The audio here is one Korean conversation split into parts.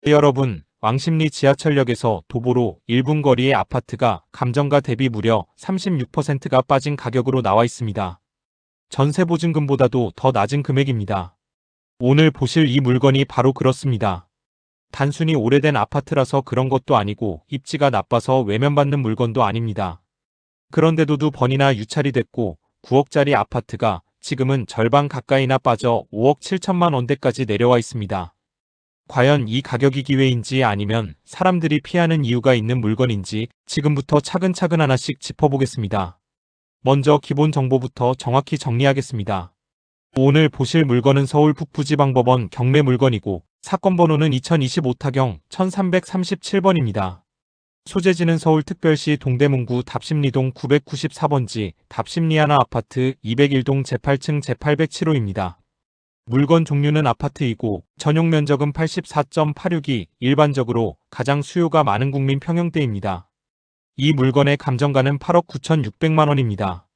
여러분, 왕십리 지하철역에서 도보로 1분 거리의 아파트가 감정가 대비 무려 36%가 빠진 가격으로 나와 있습니다. 전세보증금보다도 더 낮은 금액입니다. 오늘 보실 이 물건이 바로 그렇습니다. 단순히 오래된 아파트라서 그런 것도 아니고 입지가 나빠서 외면받는 물건도 아닙니다. 그런데도 두 번이나 유찰이 됐고 9억짜리 아파트가 지금은 절반 가까이나 빠져 5억 7천만 원대까지 내려와 있습니다. 과연 이 가격이 기회인지 아니면 사람들이 피하는 이유가 있는 물건인지 지금부터 차근차근 하나씩 짚어보겠습니다. 먼저 기본 정보부터 정확히 정리하겠습니다. 오늘 보실 물건은 서울 북부지방법원 경매 물건이고 사건 번호는 2025 타경 1337번입니다. 소재지는 서울특별시 동대문구 답심리동 994번지 답심리하나 아파트 201동 제8층 제807호입니다. 물건 종류는 아파트이고 전용 면적은 84.86이 일반적으로 가장 수요가 많은 국민 평형대입니다. 이 물건의 감정가는 8억 9,600만 원입니다.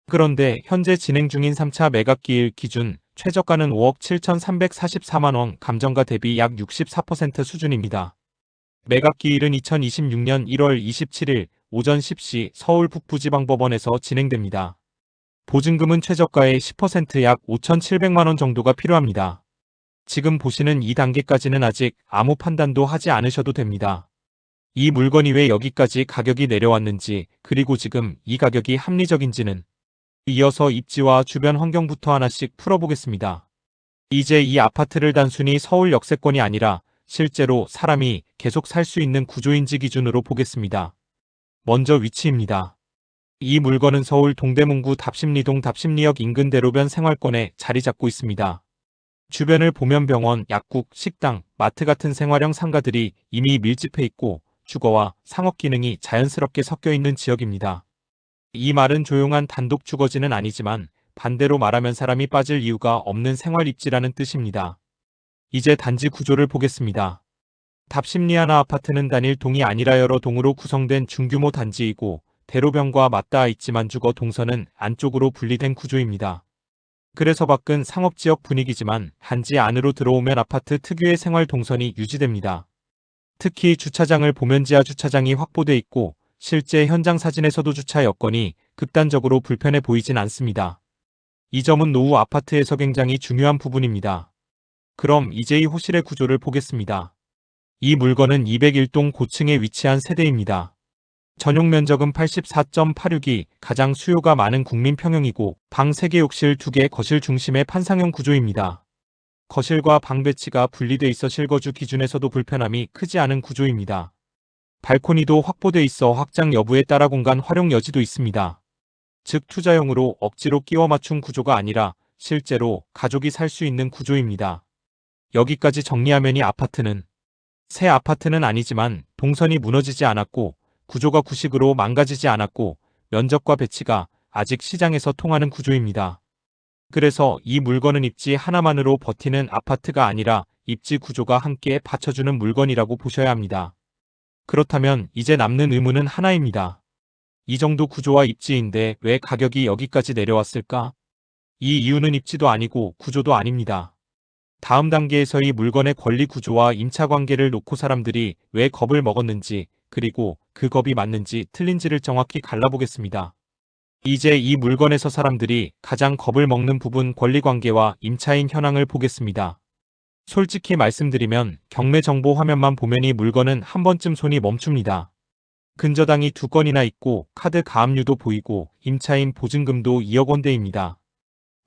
그런데 현재 진행 중인 3차 매각기일 기준 최저가는 5억 7,344만 원, 감정가 대비 약 64% 수준입니다. 매각기일은 2026년 1월 27일 오전 10시 서울 북부지방법원에서 진행됩니다. 보증금은 최저가의 10% 약 5,700만 원 정도가 필요합니다. 지금 보시는 이 단계까지는 아직 아무 판단도 하지 않으셔도 됩니다. 이 물건이 왜 여기까지 가격이 내려왔는지, 그리고 지금 이 가격이 합리적인지는 이어서 입지와 주변 환경부터 하나씩 풀어보겠습니다. 이제 이 아파트를 단순히 서울 역세권이 아니라 실제로 사람이 계속 살 수 있는 구조인지 기준으로 보겠습니다. 먼저 위치입니다. 이 물건은 서울 동대문구 답심리동 답심리역 인근 대로변 생활권에 자리 잡고 있습니다. 주변을 보면 병원, 약국, 식당, 마트 같은 생활형 상가들이 이미 밀집해 있고 주거와 상업 기능이 자연스럽게 섞여 있는 지역입니다. 이 말은 조용한 단독 주거지는 아니지만 반대로 말하면 사람이 빠질 이유가 없는 생활 입지라는 뜻입니다. 이제 단지 구조를 보겠습니다. 답심리하나 아파트는 단일 동이 아니라 여러 동으로 구성된 중규모 단지이고 대로변과 맞닿아 있지만 주거 동선은 안쪽으로 분리된 구조입니다. 그래서 밖은 상업지역 분위기지만 단지 안으로 들어오면 아파트 특유의 생활 동선이 유지됩니다. 특히 주차장을 보면 지하 주차장이 확보돼 있고 실제 현장 사진에서도 주차 여건이 극단적으로 불편해 보이진 않습니다. 이 점은 노후 아파트에서 굉장히 중요한 부분입니다. 그럼 이제 이 호실의 구조를 보겠습니다. 이 물건은 201동 고층에 위치한 세대입니다. 전용 면적은 84.86이 가장 수요가 많은 국민 평형이고 방 3개, 욕실 2개, 거실 중심의 판상형 구조입니다. 거실과 방 배치가 분리돼 있어 실거주 기준에서도 불편함이 크지 않은 구조입니다. 발코니도 확보돼 있어 확장 여부에 따라 공간 활용 여지도 있습니다. 즉 투자용으로 억지로 끼워 맞춘 구조가 아니라 실제로 가족이 살 수 있는 구조입니다. 여기까지 정리하면 이 아파트는 새 아파트는 아니지만 동선이 무너지지 않았고 구조가 구식으로 망가지지 않았고 면적과 배치가 아직 시장에서 통하는 구조입니다. 그래서 이 물건은 입지 하나만으로 버티는 아파트가 아니라 입지 구조가 함께 받쳐주는 물건이라고 보셔야 합니다. 그렇다면 이제 남는 의문은 하나입니다. 이 정도 구조와 입지인데 왜 가격이 여기까지 내려왔을까? 이 이유는 입지도 아니고 구조도 아닙니다. 다음 단계에서 이 물건의 권리 구조와 임차관계를 놓고 사람들이 왜 겁을 먹었는지, 그리고 그 겁이 맞는지 틀린지를 정확히 갈라보겠습니다. 이제 이 물건에서 사람들이 가장 겁을 먹는 부분 권리관계와 임차인 현황을 보겠습니다. 솔직히 말씀드리면 경매 정보 화면만 보면 이 물건은 한 번쯤 손이 멈춥니다. 근저당이 2건이나 있고 카드 가압류도 보이고 임차인 보증금도 2억 원대입니다.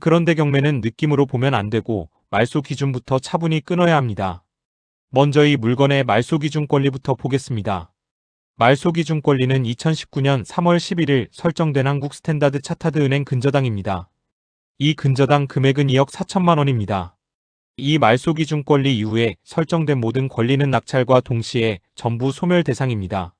그런데 경매는 느낌으로 보면 안 되고 말소 기준부터 차분히 끊어야 합니다. 먼저 이 물건의 말소 기준 권리부터 보겠습니다. 말소 기준 권리는 2019년 3월 11일 설정된 한국 스탠다드 차타드 은행 근저당입니다. 이 근저당 금액은 2억 4천만 원입니다. 이 말소 기준 권리 이후에 설정된 모든 권리는 낙찰과 동시에 전부 소멸 대상입니다.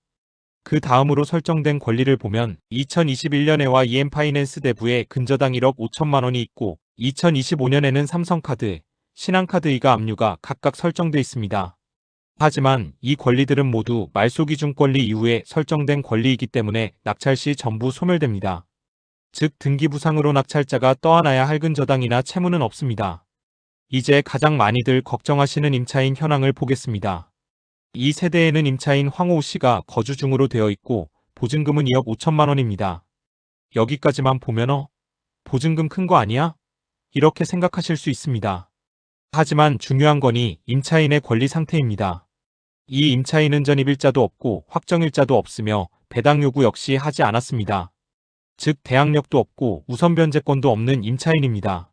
그 다음으로 설정된 권리를 보면 2021년에와 EM파이낸스 대부에 근저당 1억 5천만 원이 있고 2025년에는 삼성카드, 신한카드이가 압류가 각각 설정돼 있습니다. 하지만 이 권리들은 모두 말소 기준 권리 이후에 설정된 권리이기 때문에 낙찰 시 전부 소멸됩니다. 즉 등기부상으로 낙찰자가 떠안아야 할 근저당이나 채무는 없습니다. 이제 가장 많이들 걱정하시는 임차인 현황을 보겠습니다. 이 세대에는 임차인 황호우 씨가 거주 중으로 되어 있고 보증금은 2억 5천만 원입니다. 여기까지만 보면 보증금 큰 거 아니야? 이렇게 생각하실 수 있습니다. 하지만 중요한 건이 임차인의 권리 상태입니다. 이 임차인은 전입일자도 없고 확정일자도 없으며 배당 요구 역시 하지 않았습니다. 즉 대항력도 없고 우선 변제권도 없는 임차인입니다.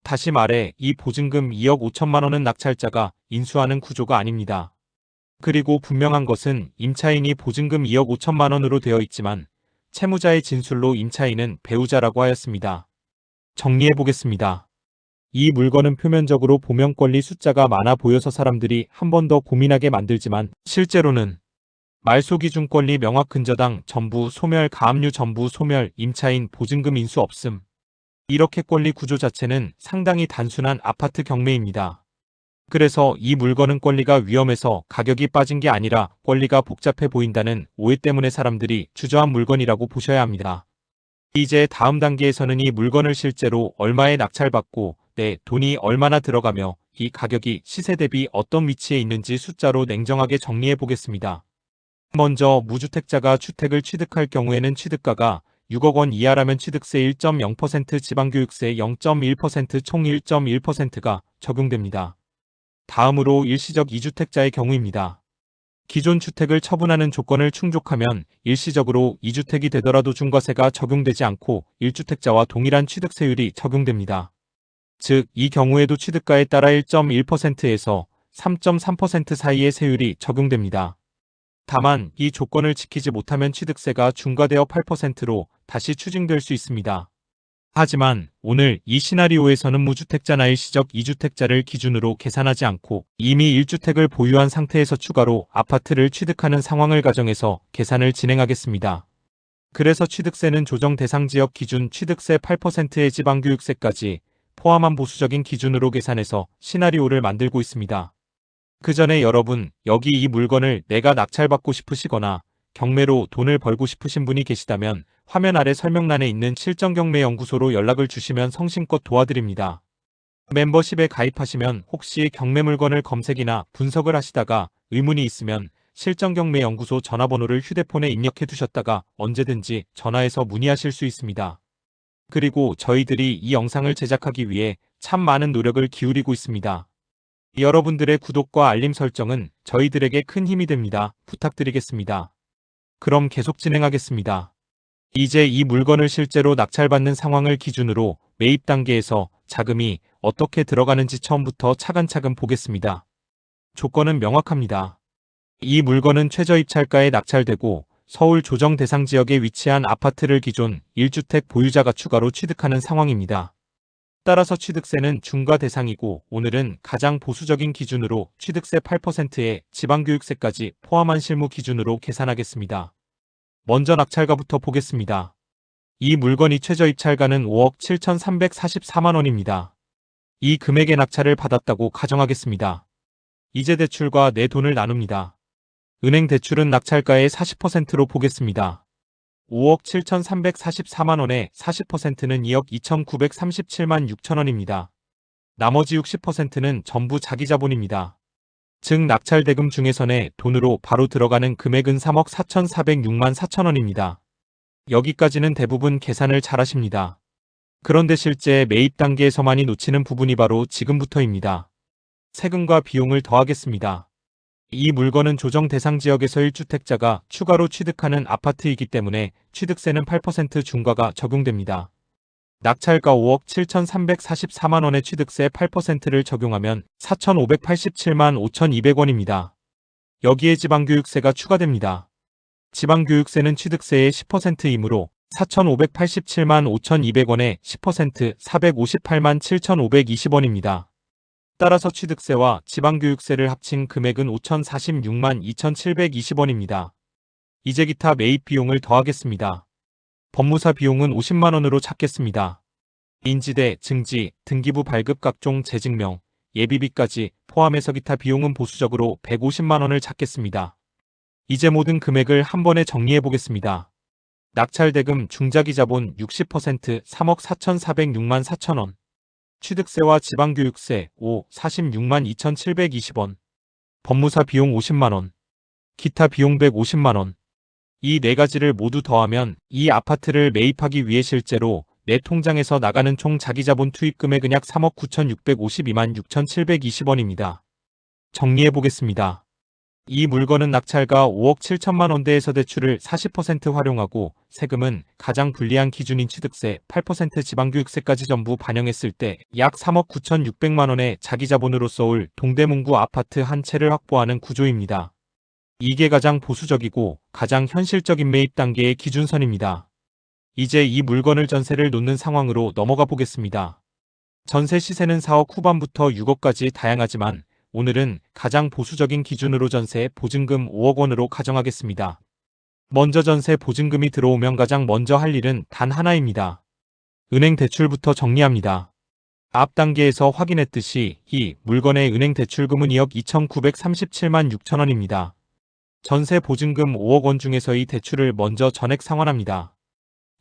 다시 말해 이 보증금 2억 5천만 원은 낙찰자가 인수하는 구조가 아닙니다. 그리고 분명한 것은 임차인이 보증금 2억 5천만 원으로 되어 있지만 채무자의 진술로 임차인은 배우자라고 하였습니다. 정리해 보겠습니다. 이 물건은 표면적으로 보명권리 숫자가 많아 보여서 사람들이 한 번 더 고민하게 만들지만 실제로는 말소기준권리 명확근저당 전부 소멸 가압류 전부 소멸 임차인 보증금 인수 없음. 이렇게 권리 구조 자체는 상당히 단순한 아파트 경매입니다. 그래서 이 물건은 권리가 위험해서 가격이 빠진 게 아니라 권리가 복잡해 보인다는 오해 때문에 사람들이 주저한 물건이라고 보셔야 합니다. 이제 다음 단계에서는 이 물건을 실제로 얼마에 낙찰받고 내 돈이 얼마나 들어가며 이 가격이 시세 대비 어떤 위치에 있는지 숫자로 냉정하게 정리해 보겠습니다. 먼저 무주택자가 주택을 취득할 경우에는 취득가가 6억 원 이하라면 취득세 1.0%, 지방교육세 0.1%, 총 1.1%가 적용됩니다. 다음으로 일시적 2주택자의 경우입니다. 기존 주택을 처분하는 조건을 충족하면 일시적으로 2주택이 되더라도 중과세가 적용되지 않고 1주택자와 동일한 취득세율이 적용됩니다. 즉, 이 경우에도 취득가에 따라 1.1%에서 3.3% 사이의 세율이 적용됩니다. 다만 이 조건을 지키지 못하면 취득세가 중과되어 8%로 다시 추징될 수 있습니다. 하지만 오늘 이 시나리오에서는 무주택자나 일시적 2주택자를 기준으로 계산하지 않고 이미 1주택을 보유한 상태에서 추가로 아파트를 취득하는 상황을 가정해서 계산을 진행하겠습니다. 그래서 취득세는 조정 대상 지역 기준 취득세 8%의 지방교육세까지 포함한 보수적인 기준으로 계산해서 시나리오를 만들고 있습니다. 그 전에 여러분, 여기 이 물건을 내가 낙찰받고 싶으시거나 경매로 돈을 벌고 싶으신 분이 계시다면 화면 아래 설명란에 있는 실전경매연구소로 연락을 주시면 성심껏 도와드립니다. 멤버십에 가입하시면 혹시 경매 물건을 검색이나 분석을 하시다가 의문이 있으면 실전경매연구소 전화번호를 휴대폰에 입력해 두셨다가 언제든지 전화해서 문의하실 수 있습니다. 그리고 저희들이 이 영상을 제작하기 위해 참 많은 노력을 기울이고 있습니다. 여러분들의 구독과 알림 설정은 저희들에게 큰 힘이 됩니다. 부탁드리겠습니다. 그럼 계속 진행하겠습니다. 이제 이 물건을 실제로 낙찰받는 상황을 기준으로 매입 단계에서 자금이 어떻게 들어가는지 처음부터 차근차근 보겠습니다. 조건은 명확합니다. 이 물건은 최저입찰가에 낙찰되고 서울 조정 대상 지역에 위치한 아파트를 기존 1주택 보유자가 추가로 취득하는 상황입니다. 따라서 취득세는 중과 대상이고 오늘은 가장 보수적인 기준으로 취득세 8%에 지방교육세까지 포함한 실무 기준으로 계산하겠습니다. 먼저 낙찰가부터 보겠습니다. 이 물건이 최저입찰가는 5억 7,344만 원입니다. 이 금액의 낙찰을 받았다고 가정하겠습니다. 이제 대출과 내 돈을 나눕니다. 은행 대출은 낙찰가의 40%로 보겠습니다. 5억 7,344만 원의 40%는 2억 2,937만 6천 원입니다. 나머지 60%는 전부 자기 자본입니다. 즉 낙찰 대금 중에서 내 돈으로 바로 들어가는 금액은 3억 4,406만 4천 원입니다. 여기까지는 대부분 계산을 잘하십니다. 그런데 실제 매입 단계에서만이 놓치는 부분이 바로 지금부터입니다. 세금과 비용을 더하겠습니다. 이 물건은 조정 대상 지역에서 1주택자가 추가로 취득하는 아파트이기 때문에 취득세는 8% 중과가 적용됩니다. 낙찰가 5억 7,344만 원의 취득세 8%를 적용하면 4,587만 5,200원입니다. 여기에 지방교육세가 추가됩니다. 지방교육세는 취득세의 10%이므로 4,587만 5,200원에 10% 458만 7,520원입니다. 따라서 취득세와 지방교육세를 합친 금액은 5,046만 2,720원입니다. 이제 기타 매입 비용을 더하겠습니다. 법무사 비용은 50만 원으로 잡겠습니다. 인지대, 증지, 등기부 발급 각종 재증명, 예비비까지 포함해서 기타 비용은 보수적으로 150만 원을 잡겠습니다. 이제 모든 금액을 한 번에 정리해 보겠습니다. 낙찰대금 중자기자본 60% 3억 4,406만 4천 원. 취득세와 지방교육세 46만 2,720원. 법무사 비용 50만원, 기타 비용 150만원. 이 네 가지를 모두 더하면 이 아파트를 매입하기 위해 실제로 내 통장에서 나가는 총 자기자본 투입 금액은 약 3억 9,652만 6,720원입니다. 정리해 보겠습니다. 이 물건은 낙찰가 5억 7천만 원대에서 대출을 40% 활용하고 세금은 가장 불리한 기준인 취득세 8% 지방교육세까지 전부 반영했을 때 약 3억 9,600만 원의 자기자본으로 서울 동대문구 아파트 한 채를 확보하는 구조입니다. 이게 가장 보수적이고 가장 현실적인 매입 단계의 기준선입니다. 이제 이 물건을 전세를 놓는 상황으로 넘어가 보겠습니다. 전세 시세는 4억 후반부터 6억까지 다양하지만 오늘은 가장 보수적인 기준으로 전세 보증금 5억 원으로 가정하겠습니다. 먼저 전세 보증금이 들어오면 가장 먼저 할 일은 단 하나입니다. 은행 대출부터 정리합니다. 앞 단계에서 확인했듯이 이 물건의 은행 대출금은 2억 2,937만 6천 원입니다. 전세 보증금 5억 원 중에서 이 대출을 먼저 전액 상환합니다.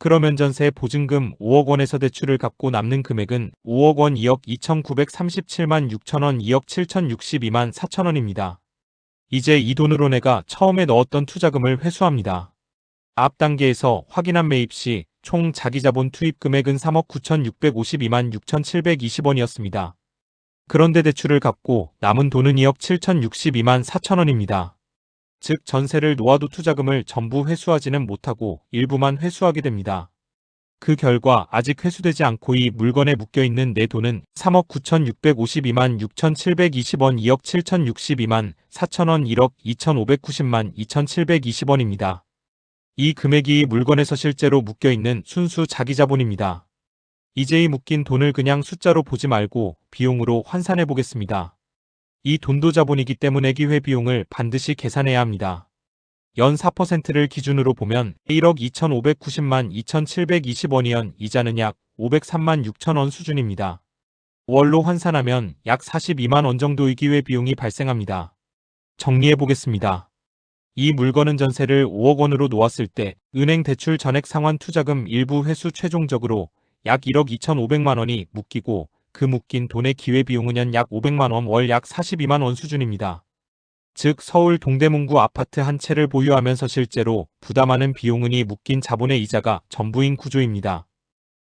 그러면 전세 보증금 5억 원에서 대출을 갚고 남는 금액은 5억 원 2억 2,937만 6천 원 2억 7,062만 4천 원입니다. 이제 이 돈으로 내가 처음에 넣었던 투자금을 회수합니다. 앞 단계에서 확인한 매입 시 총 자기자본 투입 금액은 3억 9,652만 6,720원이었습니다. 그런데 대출을 갚고 남은 돈은 2억 7,062만 4천 원입니다. 즉 전세를 놓아도 투자금을 전부 회수하지는 못하고 일부만 회수하게 됩니다. 그 결과 아직 회수되지 않고 이 물건에 묶여있는 내 돈은 3억 9,652만 6,720원 2억 7,062만 4천원 1억 2,590만 2,720원입니다. 이 금액이 물건에서 실제로 묶여있는 순수 자기자본입니다. 이제 이 묶인 돈을 그냥 숫자로 보지 말고 비용으로 환산해 보겠습니다. 이 돈도 자본이기 때문에 기회 비용을 반드시 계산해야 합니다. 연 4%를 기준으로 보면 1억 2,590만 2,720원이연 이자는 약 503만 6천 원 수준입니다. 월로 환산하면 약 42만 원 정도의 기회 비용이 발생합니다. 정리해 보겠습니다. 이 물건은 전세를 5억 원으로 놓았을 때 은행 대출 전액 상환 투자금 일부 회수 최종적으로 약 1억 2,500만 원이 묶이고 그 묶인 돈의 기회비용은 연 약 500만 원 월 약 42만 원 수준입니다. 즉 서울 동대문구 아파트 한 채를 보유하면서 실제로 부담하는 비용은 이 묶인 자본의 이자가 전부인 구조입니다.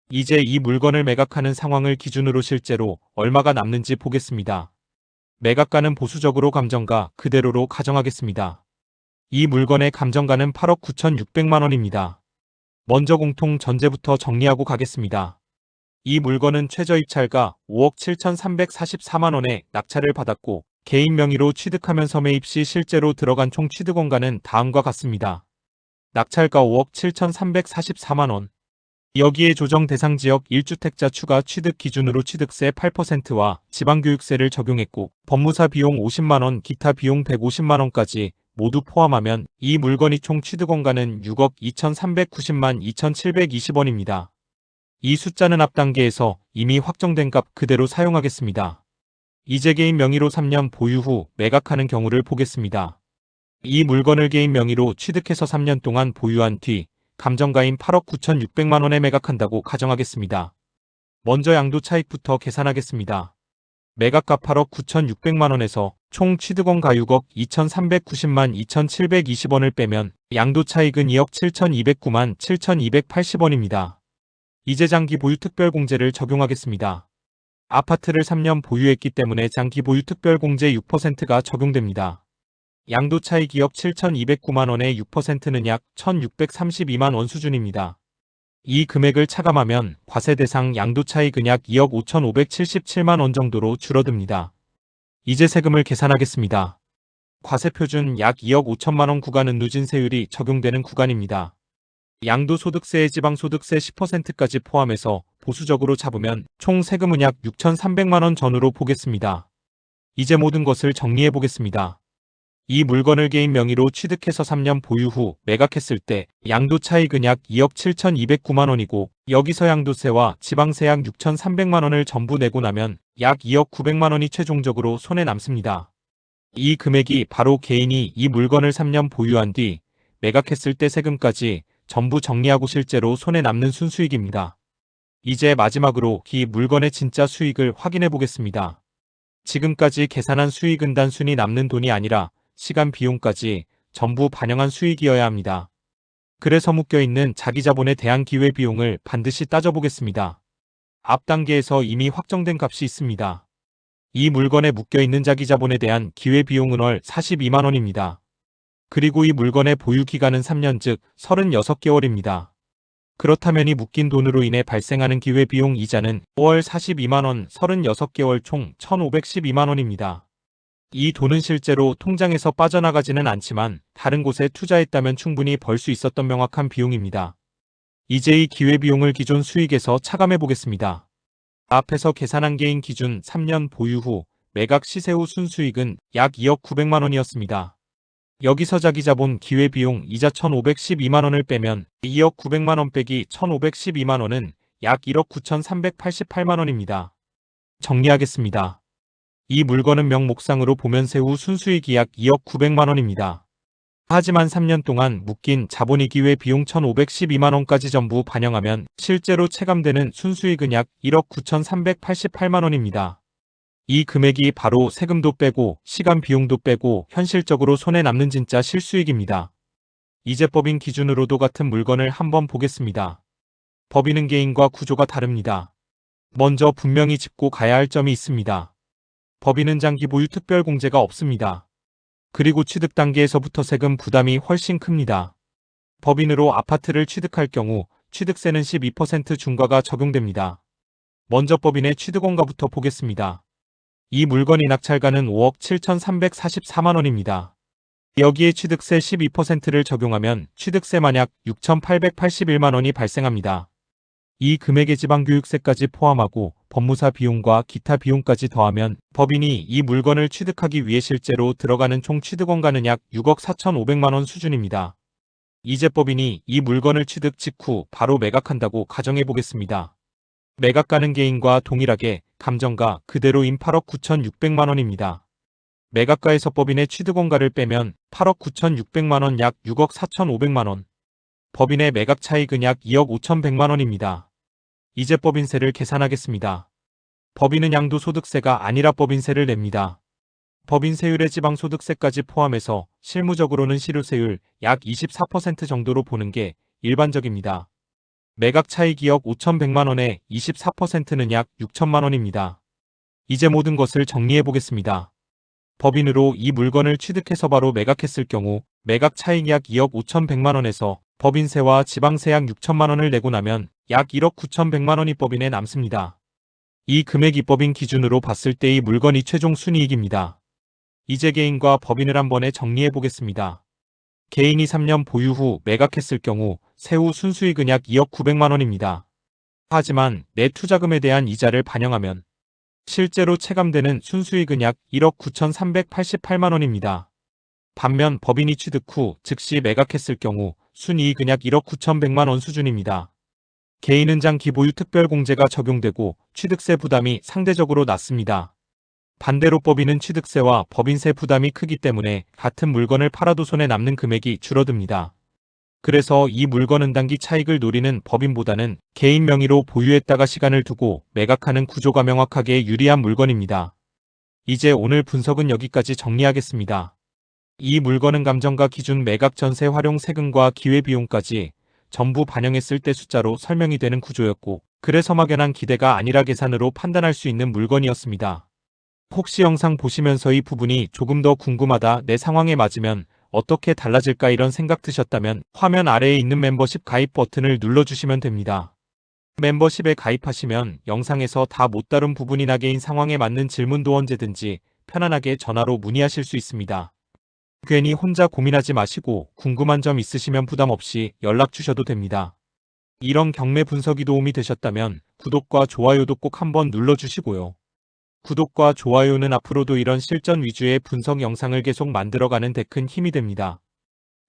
이제 이 물건을 매각하는 상황을 기준으로 실제로 얼마가 남는지 보겠습니다. 매각가는 보수적으로 감정가 그대로로 가정하겠습니다. 이 물건의 감정가는 8억 9,600만 원입니다. 먼저 공통 전제부터 정리하고 가겠습니다. 이 물건은 최저입찰가 5억 7,344만 원에 낙찰을 받았고 개인 명의로 취득하면서 매입 시 실제로 들어간 총 취득원가는 다음과 같습니다. 낙찰가 5억 7,344만 원. 여기에 조정 대상 지역 1주택자 추가 취득 기준으로 취득세 8%와 지방교육세를 적용했고 법무사 비용 50만 원, 기타 비용 150만 원까지 모두 포함하면 이 물건이 총 취득원가는 6억 2,390만 2,720원입니다. 이 숫자는 앞 단계에서 이미 확정된 값 그대로 사용하겠습니다. 이제 개인 명의로 3년 보유 후 매각하는 경우를 보겠습니다. 이 물건을 개인 명의로 취득해서 3년 동안 보유한 뒤 감정가인 8억 9,600만 원에 매각한다고 가정하겠습니다. 먼저 양도 차익부터 계산하겠습니다. 매각가 8억 9,600만 원에서 총 취득원가 6억 2,390만 2,720원을 빼면 양도 차익은 2억 7,209만 7,280원입니다. 이제 장기 보유 특별공제를 적용하겠습니다. 아파트를 3년 보유했기 때문에 장기 보유 특별공제 6%가 적용됩니다. 양도 차익 2억 7,209만 원의 6%는 약 1,632만 원 수준입니다. 이 금액을 차감하면 과세 대상 양도 차익은 약 2억 5,577만 원 정도로 줄어듭니다. 이제 세금을 계산하겠습니다. 과세 표준 약 2억 5천만 원 구간은 누진세율이 적용되는 구간입니다. 양도소득세의 지방소득세 10%까지 포함해서 보수적으로 잡으면 총 세금은 약 6,300만 원 전후로 보겠습니다. 이제 모든 것을 정리해 보겠습니다. 이 물건을 개인 명의로 취득해서 3년 보유 후 매각했을 때 양도 차익은 약 2억 7,209만 원이고 여기서 양도세와 지방세 약 6,300만 원을 전부 내고 나면 약 2억 900만 원이 최종적으로 손에 남습니다. 이 금액이 바로 개인이 이 물건을 3년 보유한 뒤 매각했을 때 세금까지 전부 정리하고 실제로 손에 남는 순수익입니다. 이제 마지막으로 이 물건의 진짜 수익을 확인해 보겠습니다. 지금까지 계산한 수익은 단순히 남는 돈이 아니라 시간 비용까지 전부 반영한 수익이어야 합니다. 그래서 묶여있는 자기자본에 대한 기회비용을 반드시 따져보겠습니다. 앞 단계에서 이미 확정된 값이 있습니다. 이 물건에 묶여있는 자기자본에 대한 기회비용은 월 42만원입니다. 그리고 이 물건의 보유기간은 3년 즉 36개월입니다. 그렇다면 이 묶인 돈으로 인해 발생하는 기회비용 이자는 월 42만원 36개월 총 1,512만원입니다. 이 돈은 실제로 통장에서 빠져나가지는 않지만 다른 곳에 투자했다면 충분히 벌 수 있었던 명확한 비용입니다. 이제 이 기회비용을 기존 수익에서 차감해 보겠습니다. 앞에서 계산한 게인 기준 3년 보유 후 매각 시세 후 순수익은 약 2억 900만원이었습니다. 여기서 자기자본 기회비용 이자 1,512만원을 빼면 2억 900만원 빼기 1,512만원은 약 1억 9,388만원입니다. 정리하겠습니다. 이 물건은 명목상으로 보면 세후 순수익이 약 2억 900만원입니다. 하지만 3년 동안 묶인 자본이 기회 비용 1,512만원까지 전부 반영하면 실제로 체감되는 순수익은 약 1억 9,388만원입니다. 이 금액이 바로 세금도 빼고 시간 비용도 빼고 현실적으로 손에 남는 진짜 실수익입니다. 이제 법인 기준으로도 같은 물건을 한번 보겠습니다. 법인은 개인과 구조가 다릅니다. 먼저 분명히 짚고 가야 할 점이 있습니다. 법인은 장기 보유 특별 공제가 없습니다. 그리고 취득 단계에서부터 세금 부담이 훨씬 큽니다. 법인으로 아파트를 취득할 경우 취득세는 12% 중과가 적용됩니다. 먼저 법인의 취득원가부터 보겠습니다. 이 물건이 낙찰가는 5억 7,344만원입니다. 여기에 취득세 12%를 적용하면 취득세만 약 6,881만원이 발생합니다. 이 금액의 지방교육세까지 포함하고 법무사 비용과 기타 비용까지 더하면 법인이 이 물건을 취득하기 위해 실제로 들어가는 총 취득원가는 약 6억 4,500만원 수준입니다. 이제 법인이 이 물건을 취득 직후 바로 매각한다고 가정해 보겠습니다. 매각가는 개인과 동일하게 감정가 그대로인 8억 9,600만원입니다. 매각가에서 법인의 취득원가를 빼면 8억 9,600만원 약 6억 4,500만원. 법인의 매각 차익은 약 2억 5,100만원입니다. 이제 법인세를 계산하겠습니다. 법인은 양도소득세가 아니라 법인세를 냅니다. 법인세율의 지방소득세까지 포함해서 실무적으로는 실효세율 약 24% 정도로 보는 게 일반적입니다. 매각 차익 2억 5,100만원에 24%는 약 6천만원입니다. 이제 모든 것을 정리해 보겠습니다. 법인으로 이 물건을 취득해서 바로 매각했을 경우 매각 차익 약 2억 5,100만원에서 법인세와 지방세 약 6천만원을 내고 나면 약 1억 9,100만원이 법인에 남습니다. 이 금액이 법인 기준으로 봤을 때 이 물건이 최종 순이익입니다. 이제 개인과 법인을 한 번에 정리해 보겠습니다. 개인이 3년 보유 후 매각했을 경우 세후 순수익은 약 2억 900만원입니다. 하지만 내 투자금에 대한 이자를 반영하면 실제로 체감되는 순수익은 약 1억 9,388만원입니다. 반면 법인이 취득 후 즉시 매각했을 경우 순이익은 약 1억 9,100만원 수준입니다. 개인은 장기 보유 특별공제가 적용되고 취득세 부담이 상대적으로 낮습니다. 반대로 법인은 취득세와 법인세 부담이 크기 때문에 같은 물건을 팔아도 손에 남는 금액이 줄어듭니다. 그래서 이 물건은 단기 차익을 노리는 법인보다는 개인 명의로 보유했다가 시간을 두고 매각하는 구조가 명확하게 유리한 물건입니다. 이제 오늘 분석은 여기까지 정리하겠습니다. 이 물건은 감정가 기준 매각 전세 활용 세금과 기회비용까지 전부 반영했을 때 숫자로 설명이 되는 구조였고 그래서 막연한 기대가 아니라 계산으로 판단할 수 있는 물건이었습니다. 혹시 영상 보시면서 이 부분이 조금 더 궁금하다 내 상황에 맞으면 어떻게 달라질까 이런 생각 드셨다면 화면 아래에 있는 멤버십 가입 버튼을 눌러주시면 됩니다. 멤버십에 가입하시면 영상에서 다 못 다룬 부분이나 개인 상황에 맞는 질문도 언제든지 편안하게 전화로 문의하실 수 있습니다. 괜히 혼자 고민하지 마시고 궁금한 점 있으시면 부담 없이 연락 주셔도 됩니다. 이런 경매 분석이 도움이 되셨다면 구독과 좋아요도 꼭 한번 눌러주시고요. 구독과 좋아요는 앞으로도 이런 실전 위주의 분석 영상을 계속 만들어가는 데 큰 힘이 됩니다.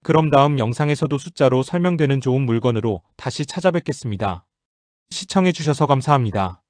그럼 다음 영상에서도 숫자로 설명되는 좋은 물건으로 다시 찾아뵙겠습니다. 시청해주셔서 감사합니다.